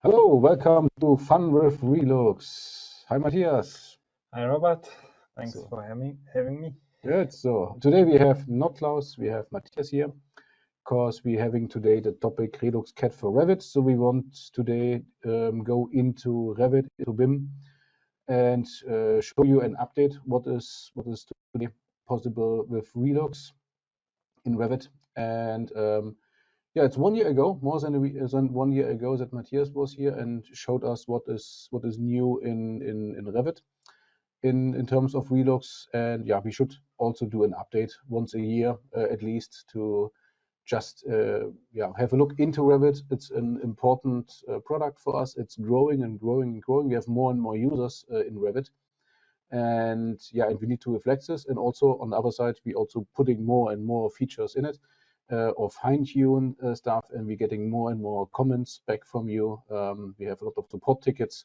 Hello, welcome to Fun with Relux. Hi, Matthias. Hi, Robert. Thanks So, for having me. good. So, today we have not Klaus, we have Matthias here, because we're having today the topic ReluxCAD for Revit. So, we want today go into Revit, into BIM, and show you an update. What is today possible with Relux in Revit, and yeah, it's 1 year ago, more than 1 year ago, that Matthias was here and showed us what is new in Revit in terms of Relux. And yeah, we should also do an update once a year at least to just yeah, have a look into Revit. It's an important product for us. It's growing and growing and growing. We have more and more users in Revit. And yeah, and we need to reflect this. And also on the other side, we also putting more and more features in it or fine-tune stuff, and we're getting more and more comments back from you. We have a lot of support tickets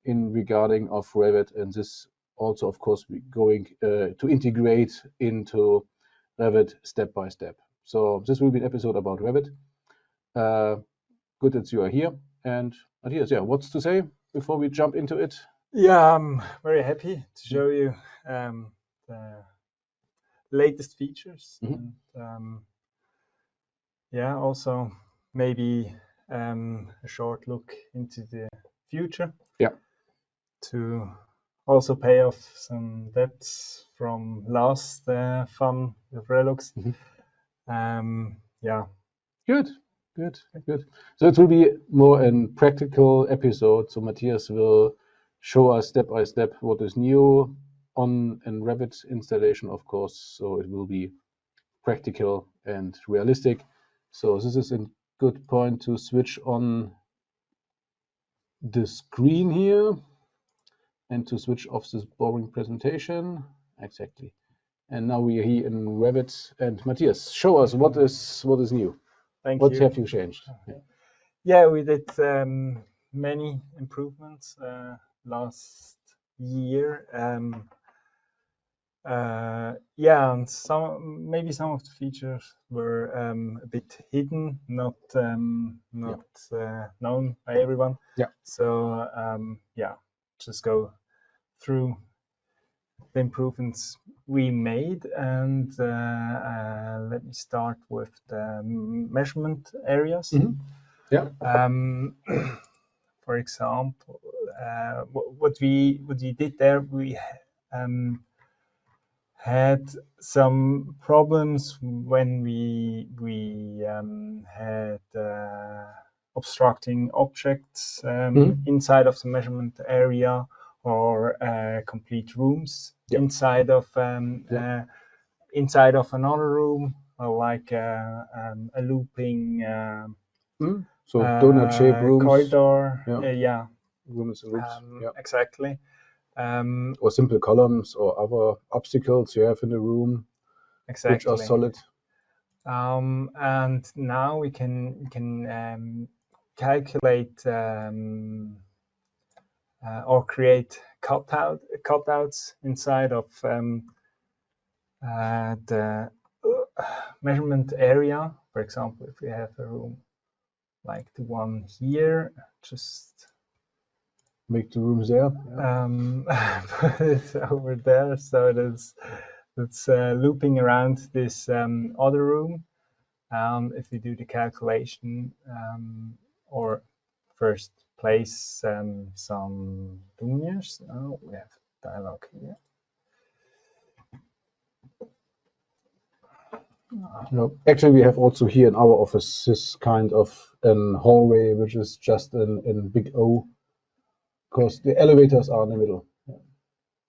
in regarding of Revit, and this also, of course, we're going to integrate into Revit step by step. So this will be an episode about Revit. Good that you are here. And Matthias, yeah, what's to say before we jump into it? Yeah, I'm very happy to show you the latest features, Mhm. and yeah, also maybe a short look into the future. Yeah. To also pay off some debts from last fun with Relux. Yeah. Good, good, good. So it will be more a practical episode. So Matthias will show us step by step what is new on a Revit installation, of course. So it will be practical and realistic. So this is a good point to switch on the screen here and to switch off this boring presentation. Exactly. And now we are here in Revit. And Matthias, show us what is new. Thank What you. have you changed? Yeah, we did many improvements last year. Yeah, and some of the features were a bit hidden, not known by everyone. Yeah. So yeah, just go through the improvements we made, and let me start with the measurement areas. Yeah. For example, what we did there, we had some problems when we had obstructing objects inside of the measurement area, or complete rooms inside of another room, like a looping So donut-shaped rooms. corridor. Yeah. Rooms and loops. Yeah. Exactly. Or simple columns or other obstacles you have in the room, which are solid. And now we can calculate or create cutouts inside of the measurement area. For example, if we have a room like the one here, just make the rooms there. Put it over there, so it's looping around this other room. If we do the calculation, or first place some luminaires. Oh, we have dialog here. No, actually, we have also here in our office this kind of an hallway, which is just in big O, because the elevators are in the middle.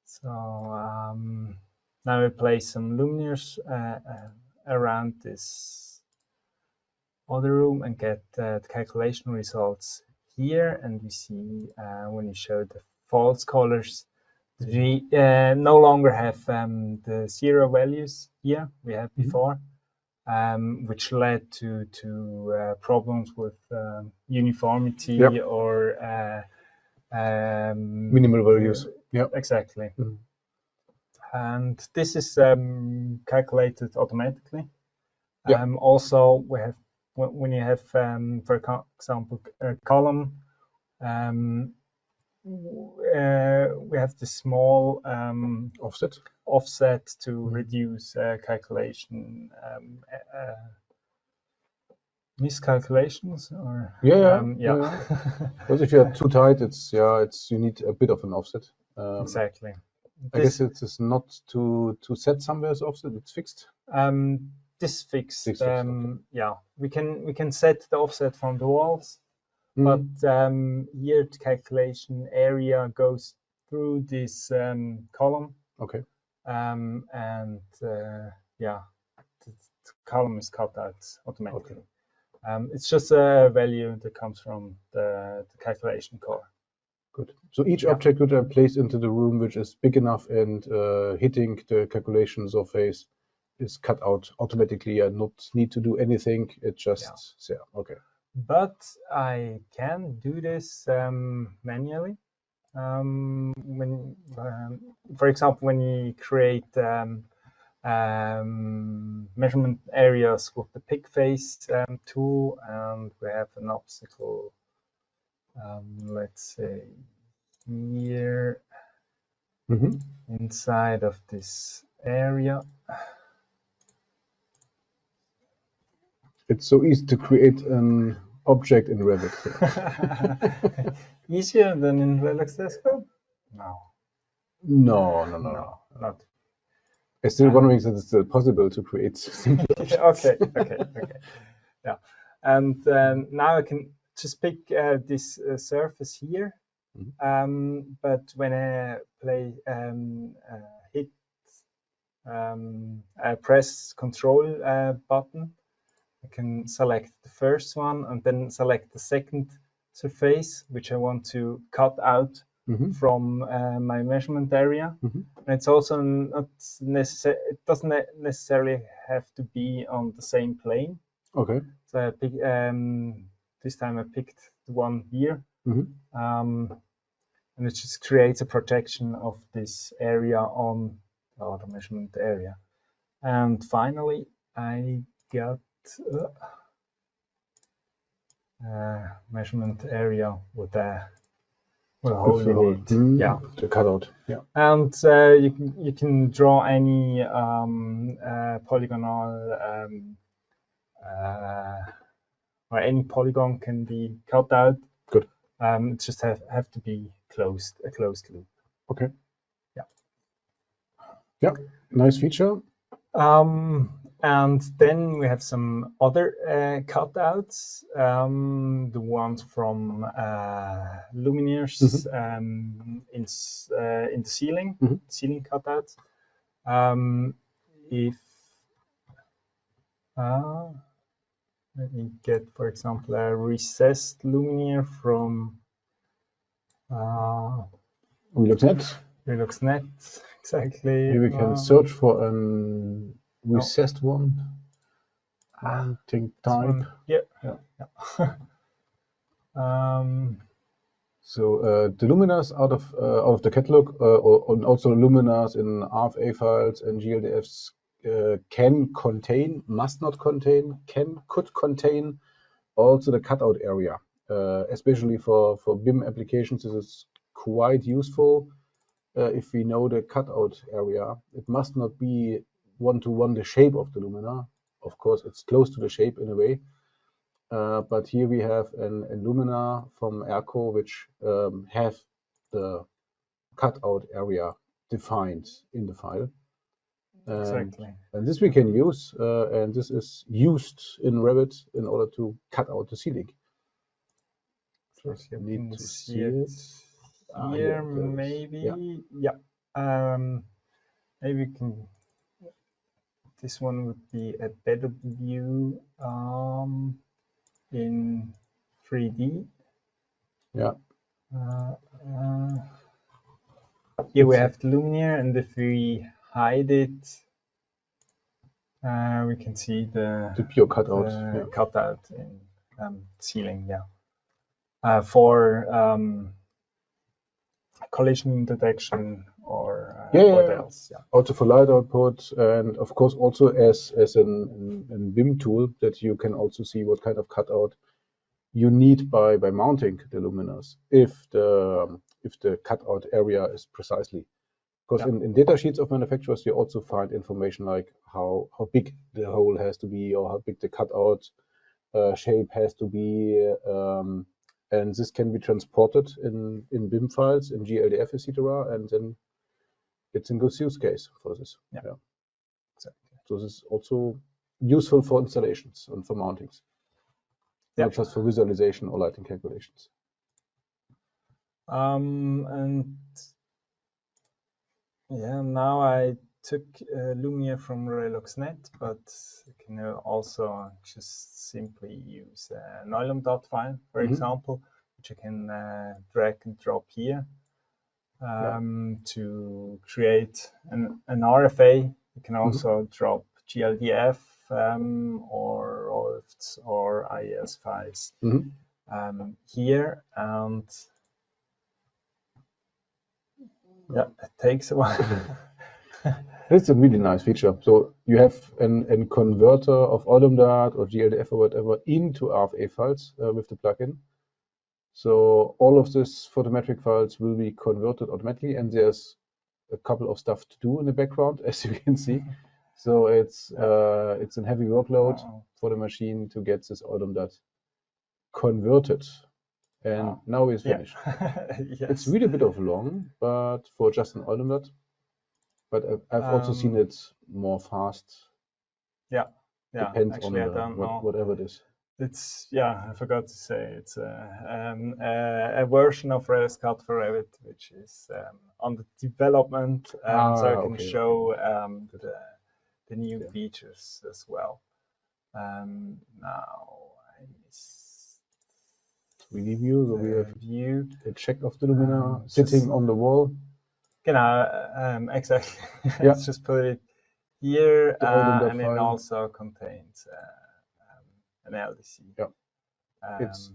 So now we place some luminaires around this other room and get the calculation results here. And we see when you show the false colors, we no longer have the 0 values here we had before, which led to problems with uniformity or minimal values. Yeah, exactly. And this is calculated automatically. Also, we have when you have, for example, a column We have the small offset to reduce calculation miscalculations, or yeah. yeah. Because if you're too tight, it's you need a bit of an offset. Exactly. I guess it is not to set somewhere as offset. It's fixed. This fixed. Okay. Yeah, we can set the offset from the walls, but here the calculation area goes through this column. Okay. And yeah, the column is cut out automatically. Okay. It's just a value that comes from the calculation core. Good. So each object which I place into the room, which is big enough and hitting the calculation surface, is cut out automatically. I not need to do anything. It just okay. But I can do this manually. When, for example, when you create measurement areas with the pick face tool, and we have an obstacle, let's say here inside of this area. It's so easy to create an object in Revit. Easier than in RELUX Desktop? No. No. Not. I'm still wondering if it's still possible to create simple objects. Okay. Yeah. And now I can just pick this surface here. But when I press Control button, I can select the first one and then select the second surface, which I want to cut out from my measurement area. And it's also not necessary. It doesn't necessarily have to be on the same plane. Okay. So I pick, this time I picked the one here, and it just creates a projection of this area on the measurement area. And finally, I got measurement area with a hole in it. Yeah, the cutout. Yeah, and you can draw any polygonal or any polygon can be cut out. Good. It just have to be a closed loop. Okay. Yeah. Nice feature. And then we have some other cutouts, the ones from luminaires in the ceiling, ceiling cutouts. Let me get, for example, a recessed luminaire from ReluxCAD, exactly. Here we can search for a recessed one. Think type. Yeah. So the luminaires out of the catalog, and also luminaires in RFA files and GLDFs can contain, must not contain, could contain also the cutout area. Especially for BIM applications, this is quite useful. If we know the cutout area, it must not be one-to-one the shape of the luminaire. Of course, it's close to the shape in a way. But here we have an luminaire from Erco, which have the cutout area defined in the file. Exactly. And this we can use, and this is used in Revit in order to cut out the ceiling. First, you need to see it here, maybe. Maybe we can. This one would be a better view in 3D. Yeah. Here we have the luminaire, and if we hide it, we can see the pure cutout. Cutout in ceiling. Yeah. For collision detection or what else? Yeah. Also for light output, and of course also as an BIM tool that you can also see what kind of cutout you need by mounting the luminaires if the cutout area is precisely. Because in data sheets of manufacturers, you also find information like how big the hole has to be or how big the cutout shape has to be, and this can be transported in BIM files, in GLDF, etc., and then it's a good use case for this. Yeah. Exactly. So this is also useful for installations and for mountings, not just for visualization or lighting calculations. And yeah, now I took Lumiere from ReluxCAD, but you can also just simply use a Nylon dot file, for example, which you can drag and drop here to create an RFA. You can also drop GLDF or ROFs or IES files here, and yeah, it takes a while. It's a really nice feature. So you have a converter of OLMDAT or GLDF or whatever into RFA files with the plugin. So all of this photometric files will be converted automatically, and there's a couple of stuff to do in the background, as you can see. So it's a heavy workload for the machine to get this OLMDAT converted. And now it's finished. Yes. It's really a bit of long, but for just an OLMDAT. But I've also seen it more fast. Yeah. Depends actually, on I don't know. whatever it is. It's I forgot to say it's a version of ReluxCAD for Revit, which is under development, so I can show the new features as well. Now I missed 3D view. So we have view. a check of the luminaire sitting on the wall. Exactly. Let's just put it here, and it also contains an LDC. Yeah.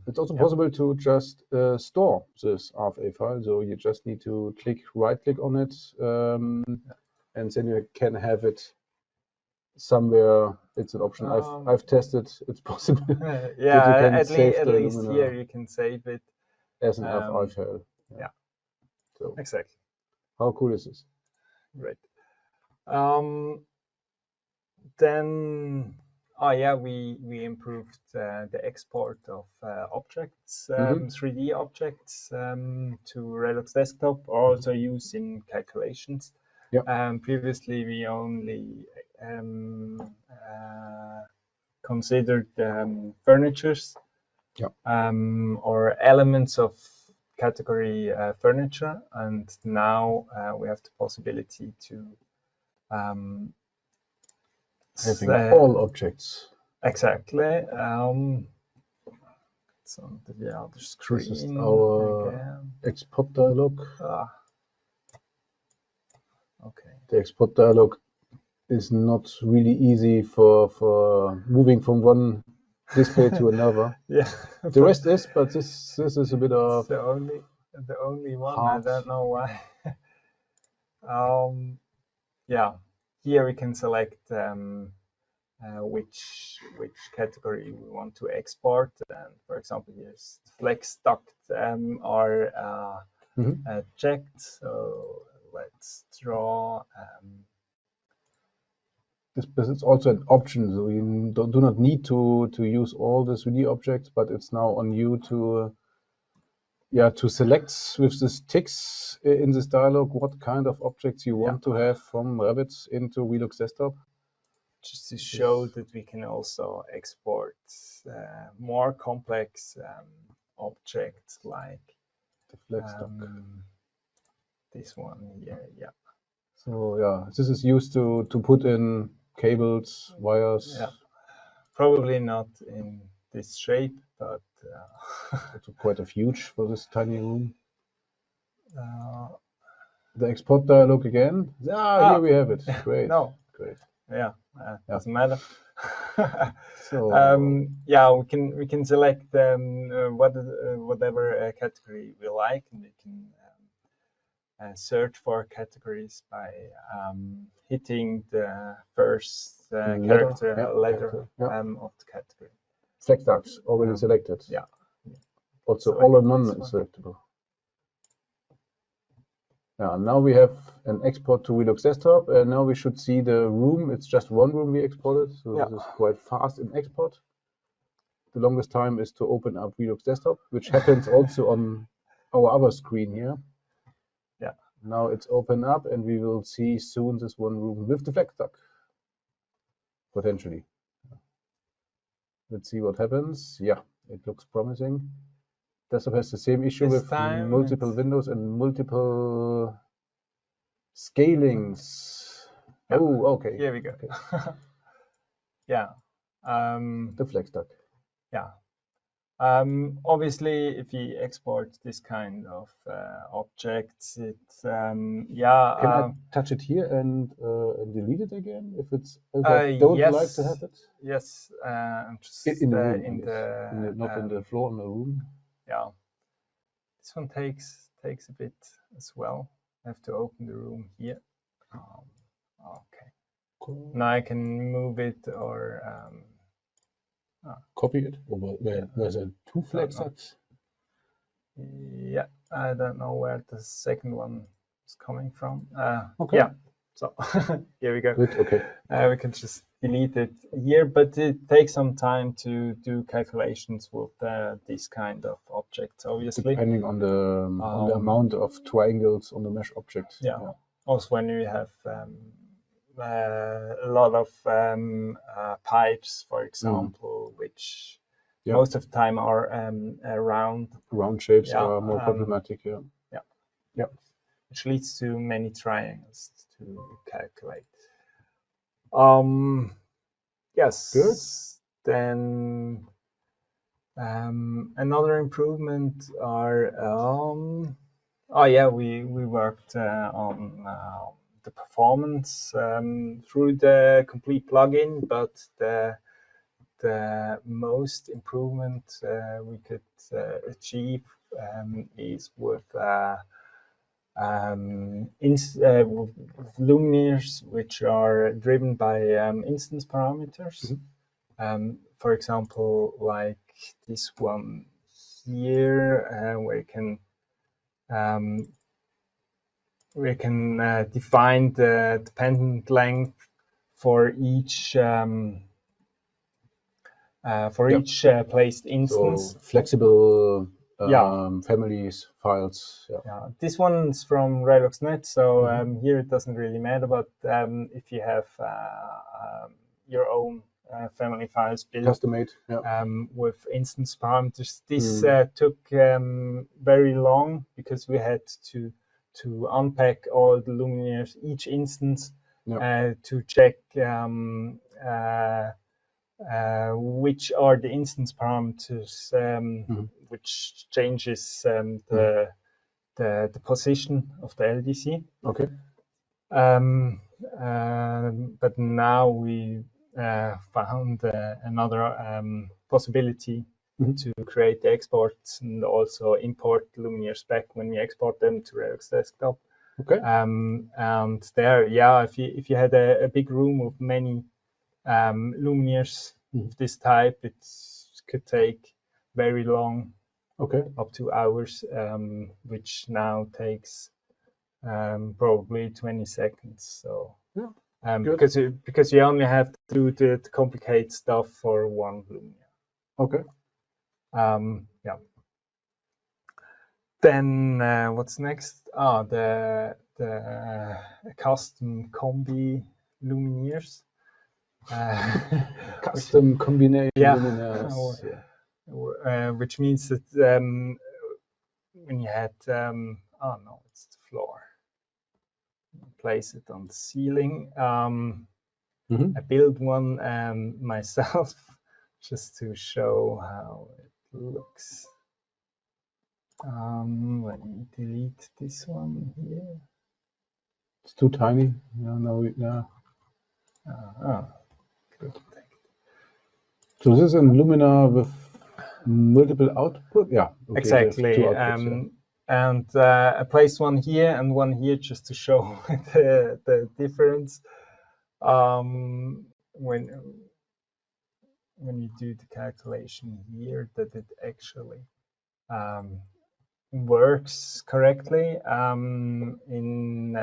It's also possible to just store this RFA file. So you just need to right click on it, and then you can have it somewhere. It's an option. I've tested. It's possible. At least here you can save it as an RFA file. Yeah. So exactly. How cool is this? Great. Then we improved the export of objects, 3D objects, to Relux Desktop, also used in calculations. Previously, we only considered furnitures or elements of category furniture, and now we have the possibility to having all objects. Exactly. It's on the other screen. This is our export dialog. Okay. The export dialog is not really easy for moving from one display to another. The rest is, but this is a bit of the only one. Hard. I don't know why. Here we can select which category we want to export, and for example, here's flex duct are checked. So let's draw. This is also an option, so you do not need to use all the 3D objects, but it's now on you to select with this ticks in this dialog what kind of objects you want to have from Revit into Relux Desktop. Just to show that we can also export more complex objects like the flex duct. This one here, So this is used to put in cables, wires. Probably not in this shape, but it's quite huge for this tiny room. The export dialog again. Here we have it. Great. Great. Doesn't matter. So we can select whatever category we like, and we can search for categories by hitting the first letter of the category. Flex ducts already selected. Also, So all I or get none this is one. selectable. Yeah, now we have an export to Relux Desktop, and now we should see the room. It's just one room we exported, so Yeah. this is quite fast in export. The longest time is to open up Relux Desktop, which happens also on our other screen here. Yeah. Now it's open up, and we will see soon this one room with the flex duct, potentially. Let's see what happens. Yeah, it looks promising. Desktop has the same issue This with time multiple it's- windows and multiple scalings. Yeah. Oh, okay. Here we go. Okay. Yeah. The flex duct. Yeah. Obviously, if you export this kind of objects, it's yeah. Can I touch it here and delete it again if I don't yes, like to have it? yes. I'm just In the room, in I guess. Not in the floor, in the room. Yeah. This one takes a bit as well. I have to open the room here. Okay. Cool. Now I can move it or Copy it. Where's there two flex ducts? yeah, I don't know where the second one is coming from. Okay. Yeah, so here we go. Good. Okay. We can just delete it here, but it takes some time to do calculations with this kind of objects, obviously. Depending on the amount of triangles on the mesh object. Yeah. Also, when you have a lot of pipes, for example, which most of the time are round. Round shapes are more problematic. Yeah. Which leads to many triangles to calculate. Yes. Good. Then another improvement are oh yeah, we worked on the performance through the complete plugin, but the most improvement we could achieve is with luminaires which are driven by instance parameters. For example, like this one here, where we can define the dependent length for each placed instance. So flexible families, files. Yeah, this one's from ReluxNet, so here it doesn't really matter, but if you have your own family files built custom-made with instance parameters, this took very long because we had to unpack all the luminaires, each instance, to check which are the instance parameters which changes the position of the LDC. Okay. But now we found another possibility to create the exports and also import luminaires back when we export them to Relux Desktop. Okay. And there, yeah, if you had a big room with many luminaires of this type, it could take very long, up to hours, which now takes probably 20 seconds. So because you only have to do the complicated stuff for one luminaire. Okay. Yeah. Then what's next? The custom combi luminaires. Custom combination luminaires. Which means that when you had oh no, it's the floor. Place it on the ceiling. I built one myself just to show how it looks. Let me delete this one here. It's too tiny. No. Good. So this is a luminaire with multiple output. Yeah. Okay, exactly. Two outputs, and I placed one here and one here just to show the difference. When you do the calculation here, that it actually works correctly. In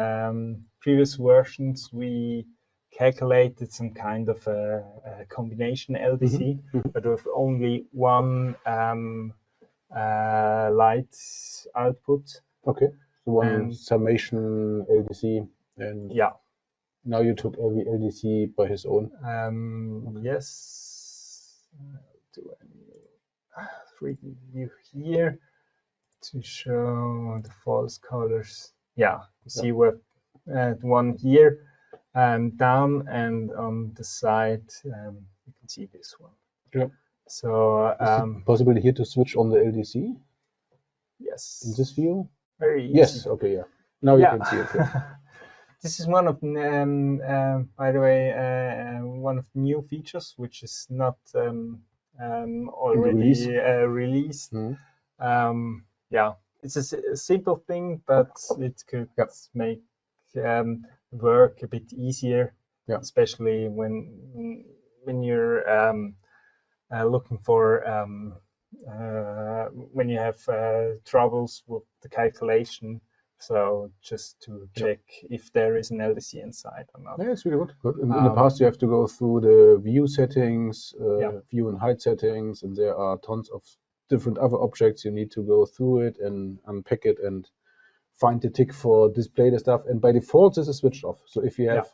previous versions, we calculated some kind of a combination LDC, but with only one light output. Okay, so one summation LDC, and yeah, now you took every LDC by his own. Yes. Do a 3D view here to show the false colors. Yeah, you see we're at one here down, and on the side you can see this one. Yeah. So is it possible here to switch on the LDC? Yes. In this view? Very easy. Yes. Okay. Yeah. Now you can see it. Yeah. This is one of, by the way, one of the new features which is not already released. Yeah, it's a simple thing, but it could make work a bit easier, especially when you're looking for when you have troubles with the calculation. So just to check if there is an LDC inside or not. Yeah, it's really good. In the past, you have to go through the view settings, view and height settings, and there are tons of different other objects. You need to go through it and unpack it and find the tick for display the stuff. And by default, this is switched off. So if you have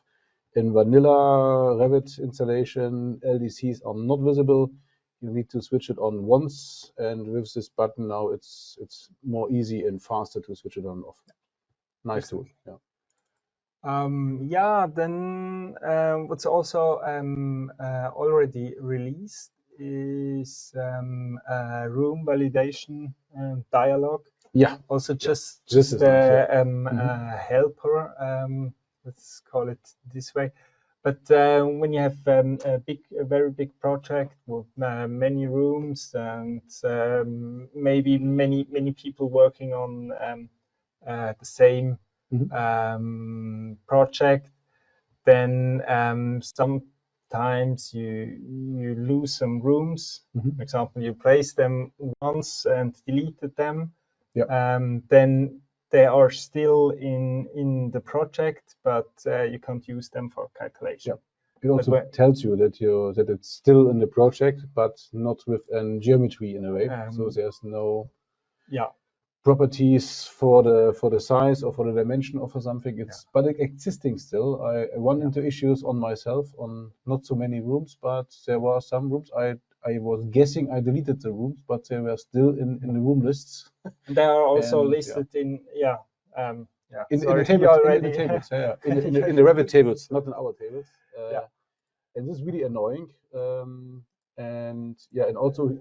in vanilla Revit installation, LDCs are not visible. You need to switch it on once, and with this button now, it's more easy and faster to switch it on and off. Nice tool. Then what's also already released is room validation dialog. Yeah. Also just a helper. Let's call it this way. But when you have a very big project with many rooms and maybe many people working on the same project, then sometimes you lose some rooms. For example, you place them once and deleted them. Then they are still in the project, but you can't use them for calculation. It also tells you that it's still in the project, but not with a geometry in a way. So there's no properties for the size or for the dimension of something. But it's existing still. I run into issues on myself on not so many rooms, but there were some rooms I was guessing I deleted the rooms, but they were still in the room lists. They are also listed in in the tables. In the Revit tables, not in our tables. And this is really annoying. And also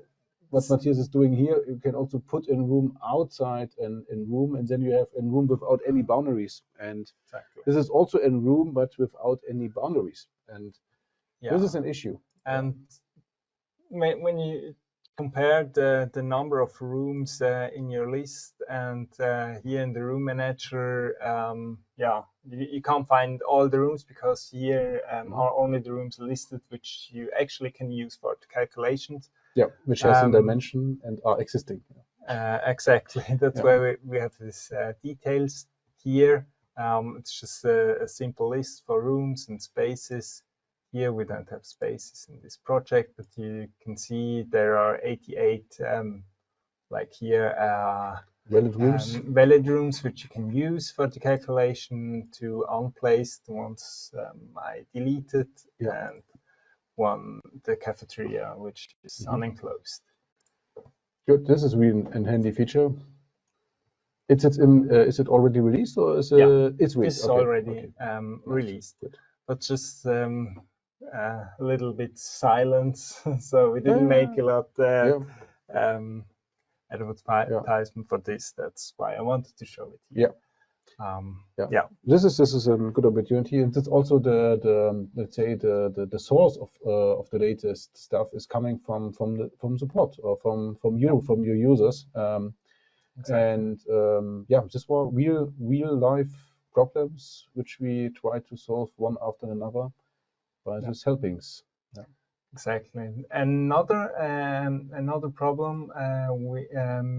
what Matthias is doing here, you can also put in room outside and in room, and then you have in room without any boundaries. And this is also in room, but without any boundaries. And this is an issue. And when you compare the number of rooms in your list and here in the room manager, you can't find all the rooms because here are only the rooms listed which you actually can use for the calculations. Yeah, which has a dimension and are existing. Exactly. That's why we have these details here. It's just a simple list for rooms and spaces. Here we don't have spaces in this project, but you can see there are 88, like here, valid rooms which you can use for the calculation, to unplaced ones I deleted, and one, the cafeteria, which is unenclosed. Good. This is really a handy feature. Is it already released, or is it? It's released. It's already released, but just a little bit silence, so we didn't make a lot advertisement for this. That's why I wanted to show it here. This is a good opportunity, and it's also the let's say the source of the latest stuff is coming from support or from your users. And just for real life problems which we try to solve one after another by these helpings. Exactly. Another problem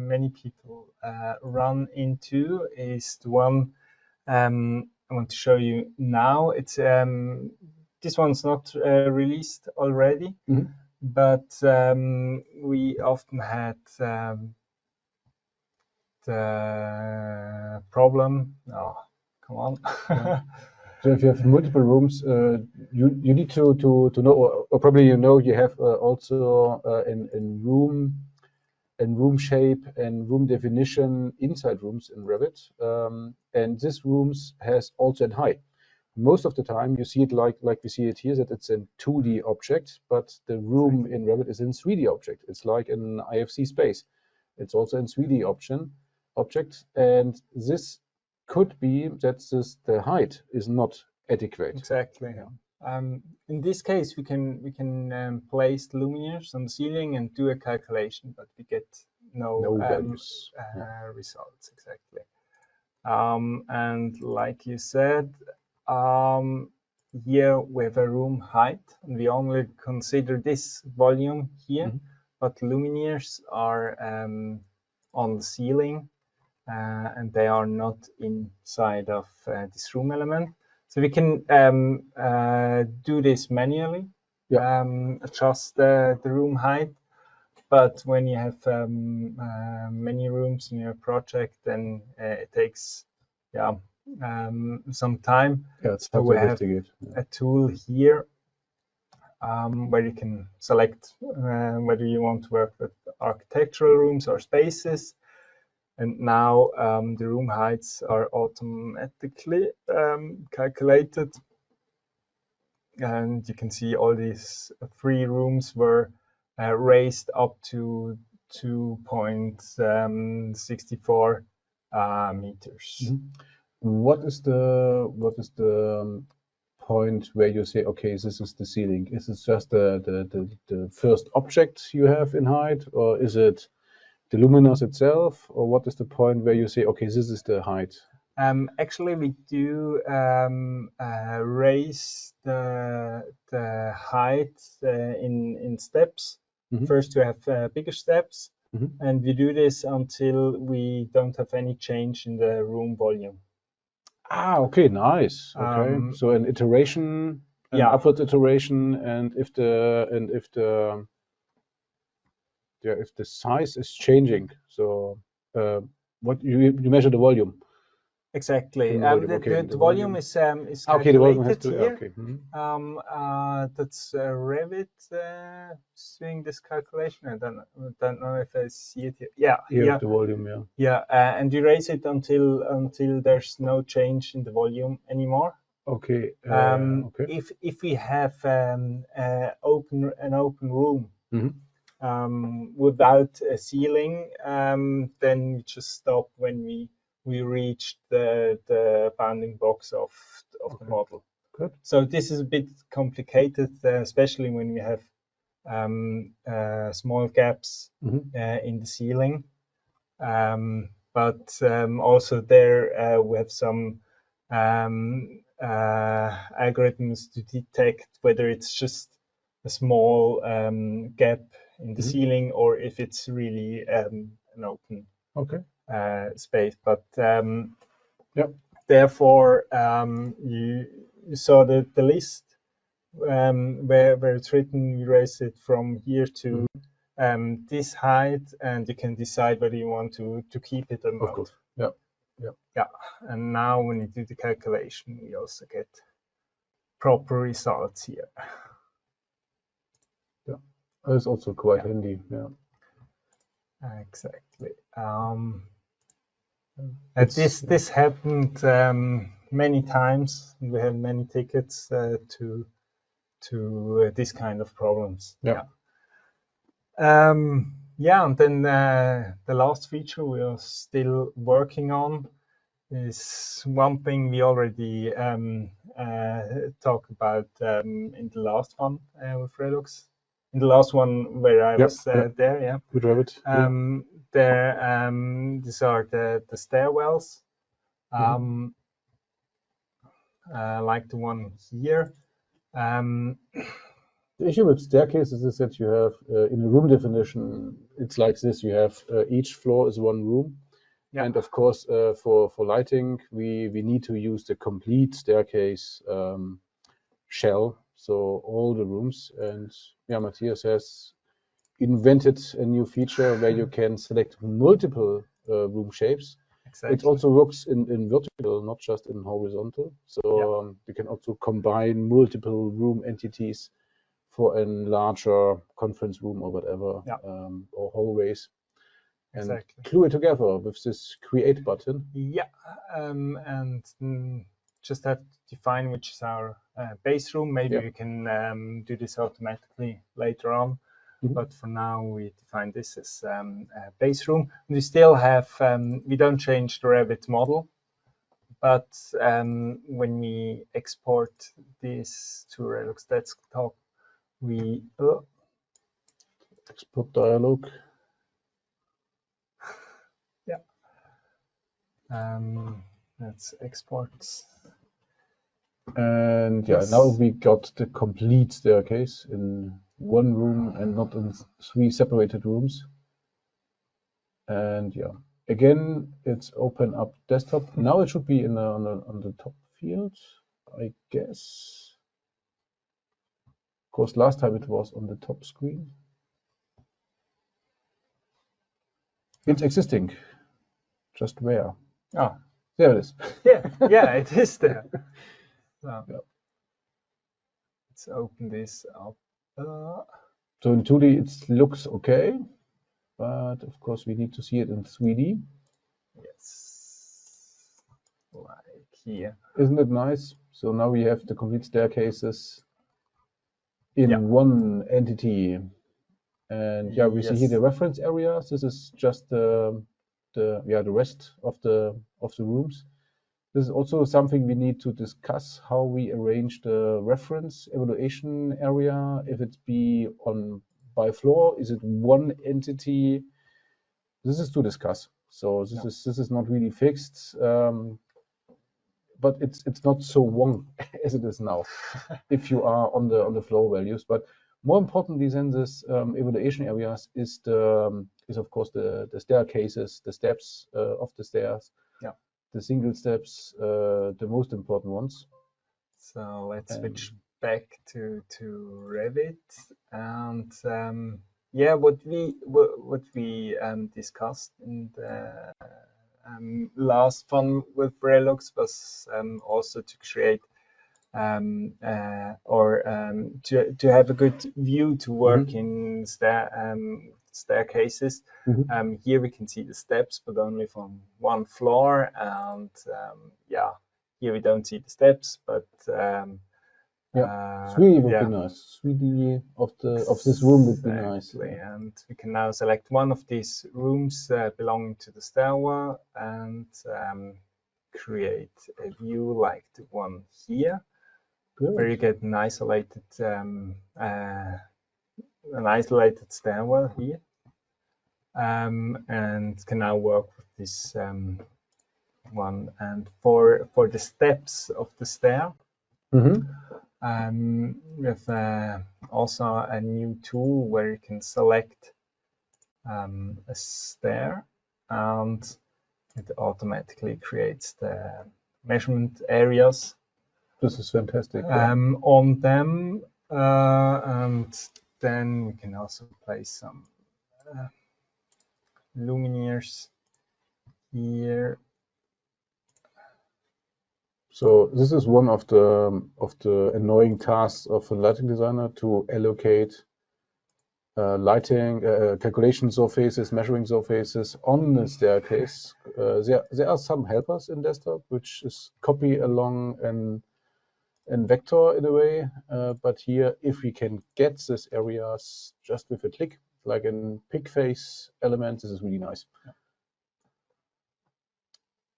many people run into is the one I want to show you now. It's this one's not released already, but we often had the problem. Oh, come on. Yeah. So if you have multiple rooms, you need to know, or probably you know, you have also in room shape and room definition inside rooms in Revit, and this rooms has also in height. Most of the time you see it like we see it here, that it's a 2D object, but the room in Revit is in 3D object. It's like an IFC space. It's also in 3D object, and this could be that the height is not adequate. Exactly. Yeah. In this case, we can place luminaires on the ceiling and do a calculation, but we get no values. Results. Exactly. And like you said, here we have a room height, and we only consider this volume here, but luminaires are on the ceiling, and they are not inside of this room element. So we can do this manually, adjust the room height. But when you have many rooms in your project, then it takes some time. Yeah, it's so we have a tool here where you can select whether you want to work with architectural rooms or spaces. And now the room heights are automatically calculated. And you can see all these 3 rooms were raised up to 2.64 meters. What is the point where you say, okay, this is the ceiling? Is it just the first object you have in height, or is it the luminous itself, or what is the point where you say, okay, this is the height? Actually, we do raise the height in steps. First, we have bigger steps, and we do this until we don't have any change in the room volume. Ah, okay, nice. Okay, so an iteration, an upward iteration, and if the size is changing, so what you measure the volume. Exactly. The volume is calculated okay, the volume has to, here. Okay. That's Revit doing this calculation. I don't know if I see it here. Yeah, here the volume. Yeah, and you raise it until there's no change in the volume anymore. Okay. If we have an open room without a ceiling, then we just stop when we reach the bounding box of the model. Good. So this is a bit complicated, especially when we have small gaps in the ceiling. But also there we have some algorithms to detect whether it's just a small gap in the ceiling or if it's really an open space. But therefore, you saw the list where it's written, you raise it from here to this height, and you can decide whether you want to keep it or not. Of course. Yeah. And now when you do the calculation, we also get proper results here. Yeah, it's also quite handy. Yeah. Exactly. This happened many times. We have many tickets to this kind of problems. And then the last feature we are still working on is one thing we already talked about in the last one with Relux. In the last one where I was there, With Revit. These are the stairwells, like the one here. The issue with staircases is that you have in a room definition, it's like this: you have each floor is one room, and of course for lighting we need to use the complete staircase shell, so all the rooms. And yeah, Matthias has invented a new feature where you can select multiple room shapes. Exactly. It also works in vertical, not just in horizontal. So you can also combine multiple room entities for a larger conference room or whatever, or hallways, and glue it together with this create button. Yeah, and just have to define which is our base room. Maybe we can do this automatically later on. But for now, we define this as a base room. We still have, we don't change the Revit model, but when we export this to RELUX desktop, we export dialog. Let's export. And now we got the complete staircase in one room and not in 3 separated rooms. And again, it's open up desktop. Now it should be on the top field, I guess. Of course, last time it was on the top screen. It's existing. Just where? Oh, there it is. yeah, it is there. So let's open this up. So in 2D it looks okay, but of course we need to see it in 3D. Yes, like here. Isn't it nice? So now we have the complete staircases in one entity, and we see here the reference areas. This is just the rest of the rooms. This is also something we need to discuss, how we arrange the reference evaluation area. If it be by floor, is it one entity? This is to discuss. So this is not really fixed, but it's not so wrong as it is now. If you are on the floor values, but more importantly than this evaluation areas is of course the staircases, the steps of the stairs. The single steps, the most important ones. So let's switch back to Revit, and what we discussed in the last one with RELUX was also to create to have a good view to work in staircases. Here we can see the steps, but only from one floor, and here we don't see the steps, but 3D would be nice. 3D of this room would be nice. And we can now select one of these rooms belonging to the stairwell and create a view like the one here, where you get an isolated stairwell here. And can now work with this one. And for the steps of the stair, we have also a new tool where you can select a stair, and it automatically creates the measurement areas. This is fantastic. On them, and then we can also place some luminaires here. So this is one of the annoying tasks of a lighting designer, to allocate lighting calculation surfaces, measuring surfaces on the staircase. There are some helpers in desktop which is copy along an vector in a way, but here if we can get these areas just with a click, like in pick face element, this is really nice.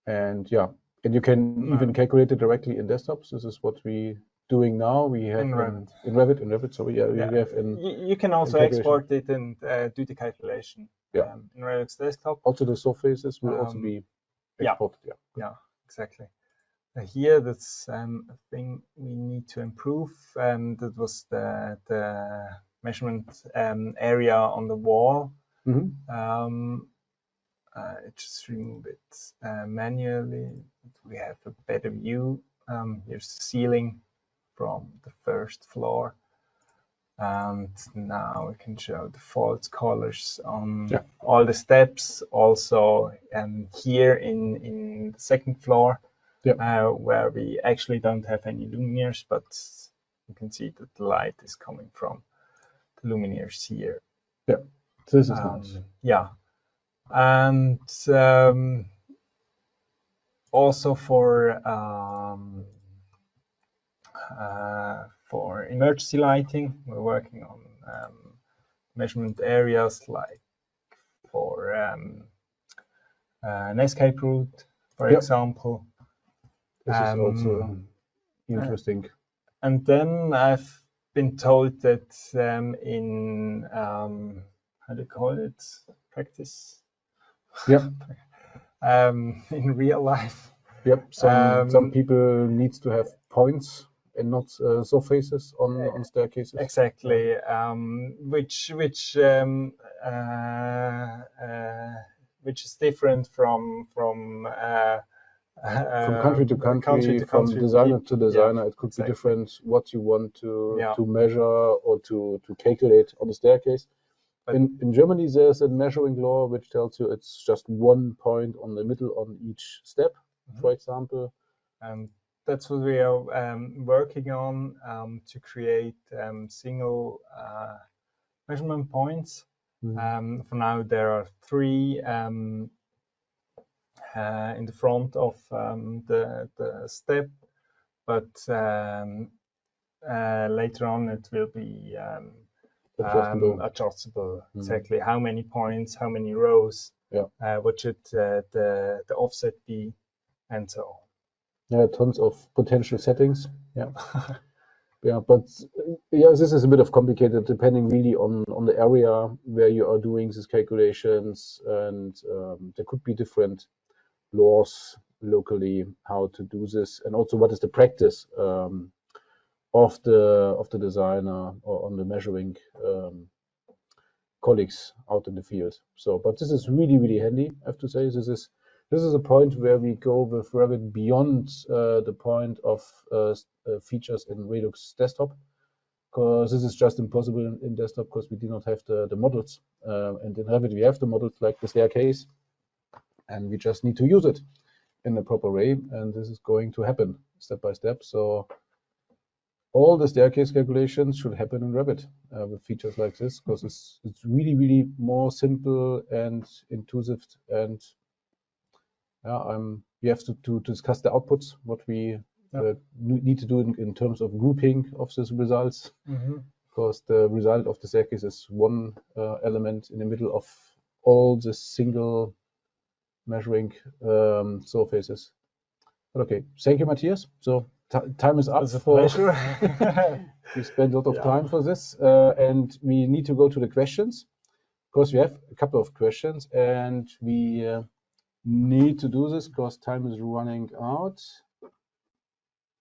And you can even calculate it directly in desktops. This is what we doing now. We have in Revit. So we have you can also export it and do the calculation in ReluxCAD desktop. Also the surfaces will also be exported. Exactly. here, that's a thing we need to improve. That was the measurement area on the wall. Just remove it manually. We have a better view. Here's the ceiling from the first floor. And now we can show the false colors on all the steps. Also, here in the second floor, where we actually don't have any luminaires, but you can see that the light is coming from the luminaires here. Yeah, this is nice. Yeah, and also for emergency lighting, we're working on measurement areas like for an escape route, for example. This is also interesting. And then I've been told that in how do you call it? Practice. Yeah. In real life. Yep. Some people need to have points and not surfaces on staircases. Exactly. Which is different from country to country, from designer to designer. It could be different what you want to measure or to calculate on the staircase. In Germany, there's a measuring law which tells you it's just 1 point on the middle on each step, for example. And that's what we are working on to create single measurement points. For now, there are 3 in the front of the step, but later on it will be adjustable. Exactly how many points, how many rows, what should the offset be, and so on. Yeah, tons of potential settings. Yeah. But this is a bit of complicated, depending really on the area where you are doing these calculations, and there could be different laws locally how to do this, and also what is the practice of the designer or on the measuring colleagues out in the field. But this is really handy, I have to say. This is a point where we go with Revit beyond the point of features in Relux desktop, because this is just impossible in desktop because we do not have the models. And in Revit we have the models like the staircase, and we just need to use it in a proper way. And this is going to happen step by step. So all the staircase calculations should happen in Revit with features like this, because it's really more simple and intuitive. And we have to discuss the outputs, what we need to do in terms of grouping of these results, because the result of the staircase is one element in the middle of all the single measuring surfaces. But okay, thank you, Matthias. So time is up. It's a pleasure. We spent a lot of time for this, and we need to go to the questions. Of course, we have a couple of questions, and we need to do this because time is running out.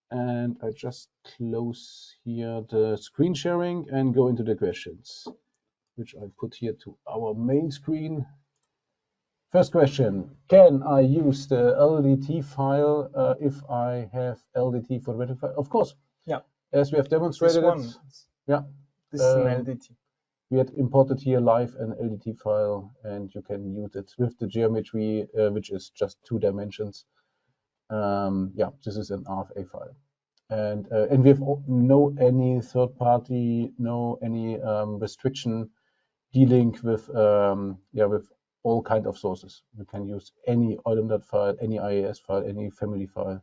And I just close here the screen sharing and go into the questions, which I put here to our main screen. First question: can I use the LDT file if I have LDT for Revit file? Of course. Yeah. As we have demonstrated it. Yeah. This is an LDT. We had imported here live an LDT file, and you can use it with the geometry, which is just 2 dimensions. This is an RFA file, and we have no any third party, any restriction dealing with all kind of sources. You can use any OILM file, any IAS file, any family file.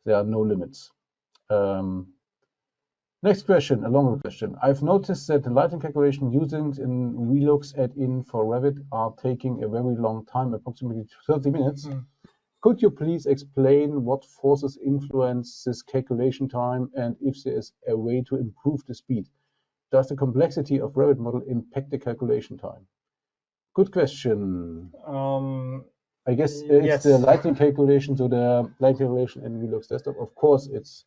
There are no limits. Next question, a longer question. I've noticed that the lighting calculation using in ReluxCAD in for Revit are taking a very long time, approximately 30 minutes. Could you please explain what forces influence this calculation time, and if there is a way to improve the speed? Does the complexity of Revit model impact the calculation time? Good question. I guess Yes. it's the lighting calculation. So the light calculation in Relux Desktop, of course, it's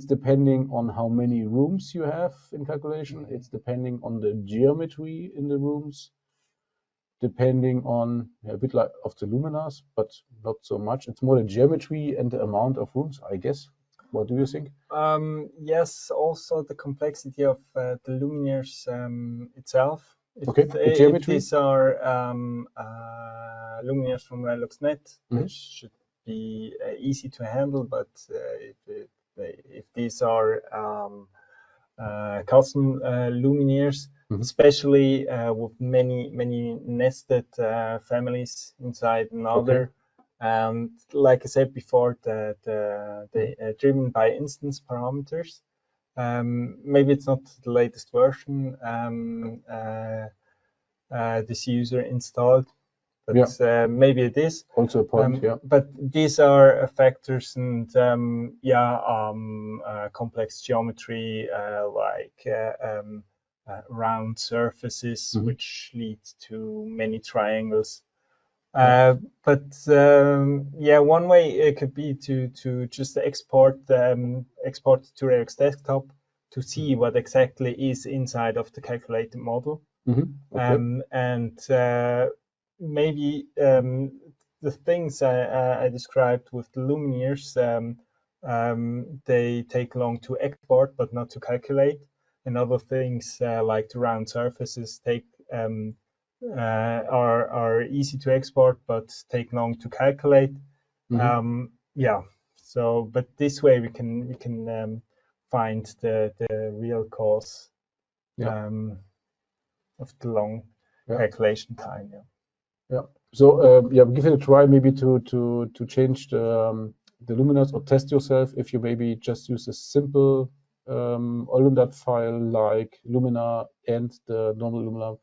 depending on how many rooms you have in calculation. It's depending on the geometry in the rooms, depending on a bit like of the luminars, but not so much. It's more the geometry and the amount of rooms, I guess. What do you think? Yes, also the complexity of the luminaires itself. Okay, the If geometry. these are luminaires from ReluxCAD, they Mhm. should be easy to handle. But if these are custom luminaires, Mhm. especially with many nested families inside another. And like I said before, that they driven by instance parameters. Maybe it's not the latest version this user installed, but Yeah. maybe it is. Also a point, yeah. But these are factors and complex geometry like round surfaces, Mhm. which lead to many triangles. Yeah. But yeah, one way it could be to just export to Relux Desktop to see what exactly is inside of the calculated model. Okay. And maybe the things I described with the luminaires, they take long to export but not to calculate. And other things like the round surfaces take are easy to export but take long to calculate. Yeah. So, but this way we can find the real cause Yeah. of the long Yeah. calculation time. Yeah. Yeah. So yeah, give it a try maybe to change the luminance or test yourself if you maybe just use a simple Olundert file like Lumina and the normal Lumina.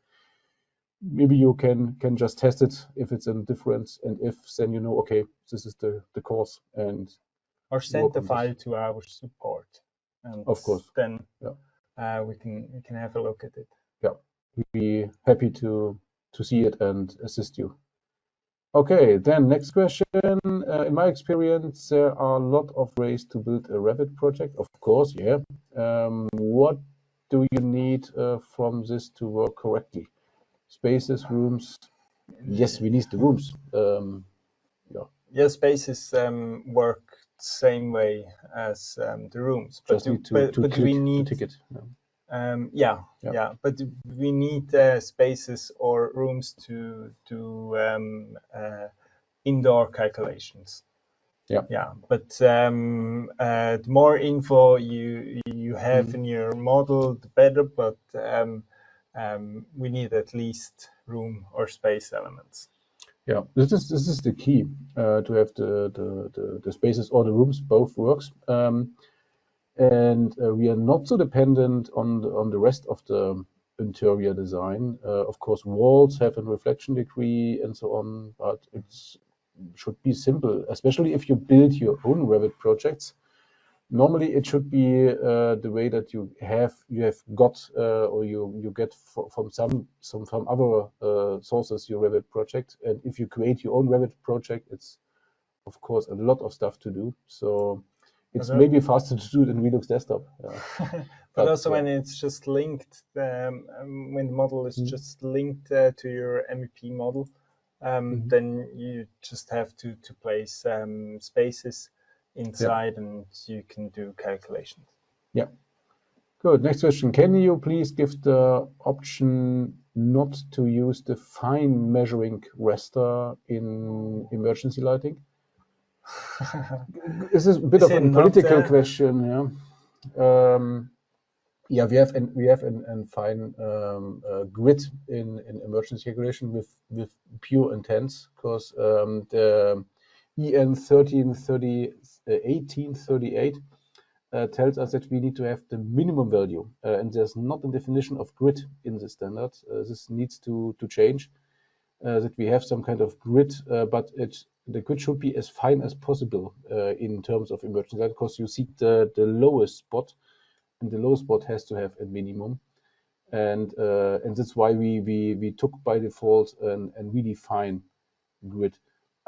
Maybe you can just test it if it's a difference, and if then you know, okay, this is the cause, and Or send work the on this. file to our support, and Of course. then Yeah. we can have a look at it. Yeah, we'd be happy to see it and assist you. Okay, then next question. In my experience, there are a lot of ways to build a Revit project. Of course, yeah. What do you need from this to work correctly? Spaces, rooms. Yes, we need the rooms. Yeah. Yeah, spaces work the same way as the rooms, Just need to but click we need the ticket. yeah. Yeah. But we need spaces or rooms to do indoor calculations. Yeah. But the more info you have in your model, the better. But we need at least room or space elements. Yeah, this is the key to have the spaces or the rooms, both works. And we are not so dependent on the rest of the interior design. Of course, walls have a reflection degree and so on, but it should be simple, especially if you build your own Revit projects. Normally, it should be the way that you have got or you get from some other sources your Revit project. And if you create your own Revit project, it's of course a lot of stuff to do. So it's maybe faster to do it in Relux Desktop. Yeah. But also when it's just linked, when the model is just linked to your MEP model, then you just have to place spaces inside and you can do calculations. Yeah. Good. Next question. Can you please give the option not to use the fine measuring raster in emergency lighting? This is a bit of a political question. Yeah, we have an fine grid in emergency calculation with pure intents, because the EN 1838 tells us that we need to have the minimum value, and there's not a definition of grid in the standard. This needs to change. That we have some kind of grid, but the grid should be as fine as possible in terms of emergency light, because you seek the lowest spot, and the lowest spot has to have a minimum, and that's why we took by default and really fine grid.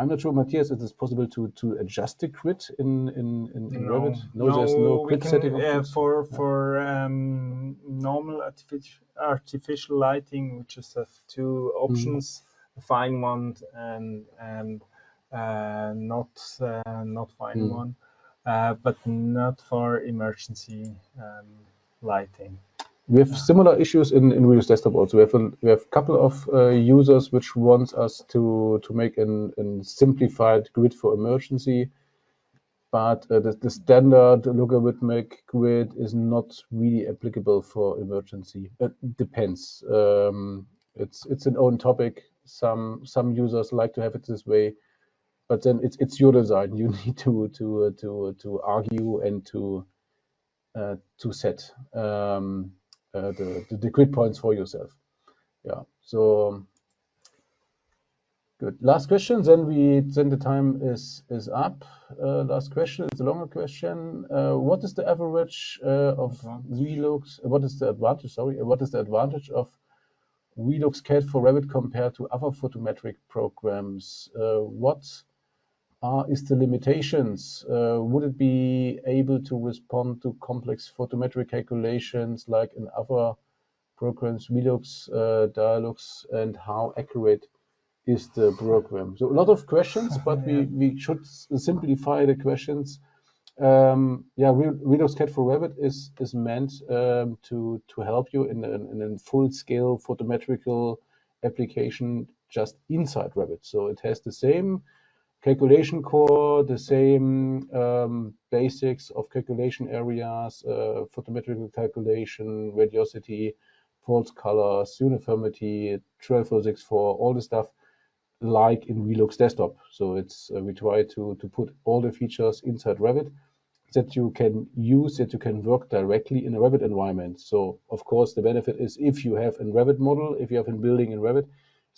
I'm not sure, Matthias, is it possible to adjust the grid in Revit? No, there's no we grid can setting options? for normal artificial lighting, we just have two options: a fine one and not fine one, but not for emergency lighting. We have similar issues in Windows Desktop also. We have a couple of users which wants us to make a simplified grid for emergency, but the standard logarithmic grid is not really applicable for emergency. It depends. It's an own topic. Some users like to have it this way, but then it's your design. You need to argue and to set the grid points for yourself. Yeah. So good. Last question. Then the time is up. Last question. It's a longer question. What is the average of RELUX? What is the advantage? Sorry. What is the advantage of ReluxCAD for Revit compared to other photometric programs? What is the limitations? Would it be able to respond to complex photometric calculations like in other programs, Relux, Dialux, and how accurate is the program? So a lot of questions, but we should simplify the questions. ReluxCAD for Revit is meant to help you in a full-scale photometrical application just inside Revit. So it has the same calculation core, the same basics of calculation areas, photometrical calculation, radiosity, false colors, uniformity, 12064, all the stuff like in Relux Desktop. So it's we try to put all the features inside Revit that you can use, that you can work directly in a Revit environment. So of course the benefit is if you have a Revit model, if you have a building in Revit,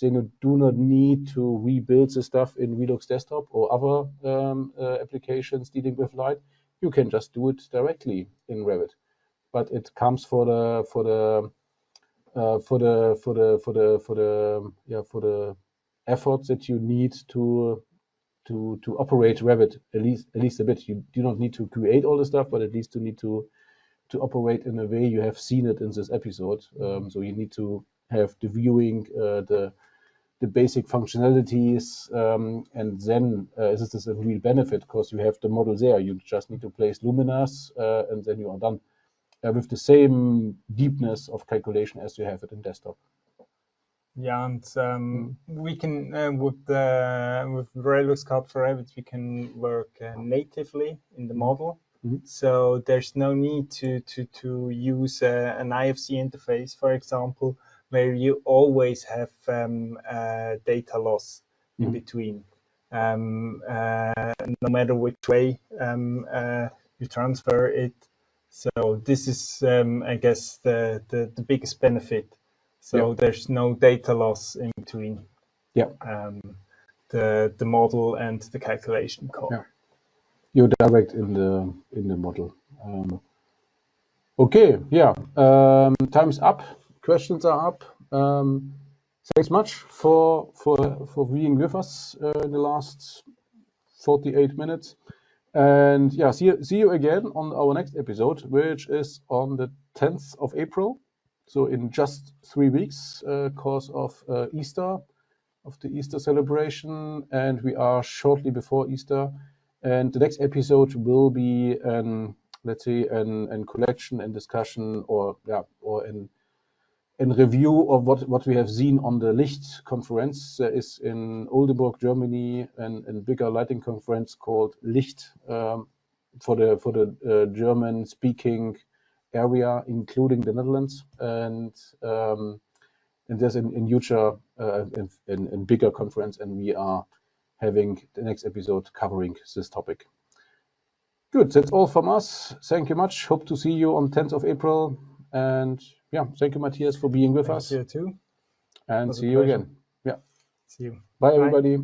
then you do not need to rebuild the stuff in Relux Desktop or other applications dealing with light. You can just do it directly in Revit. But it comes for the efforts that you need to operate Revit at least a bit. You do not need to create all the stuff, but at least you need to operate in a way you have seen it in this episode. So you need to have the viewing, the basic functionalities, and then this is a real benefit because you have the model there. You just need to place luminas, and then you are done with the same deepness of calculation as you have it in desktop. Yeah, and we can with ReluxCAD for Revit, we can work natively in the model. So there's no need to use an IFC interface, for example, where you always have data loss in between, no matter which way you transfer it. So this is, I guess, the biggest benefit. So there's no data loss in between the model and the calculation core. Yeah. You're direct in the model. Okay, time's up. Questions are up. Thanks much for being with us in the last 48 minutes. And see you again on our next episode, which is on the 10th of April. So in just 3 weeks, course of Easter, of the Easter celebration, and we are shortly before Easter. And the next episode will be let's say an collection and discussion or in review of what we have seen on the Licht conference. There is in Oldenburg, Germany, a bigger lighting conference called Licht for the German-speaking area, including the Netherlands, and there's in future in bigger conference, and we are having the next episode covering this topic. Good, that's all from us. Thank you much. Hope to see you on 10th of April. And thank you, Matthias, for being with us. You too. And see you again. See you. Bye, everybody.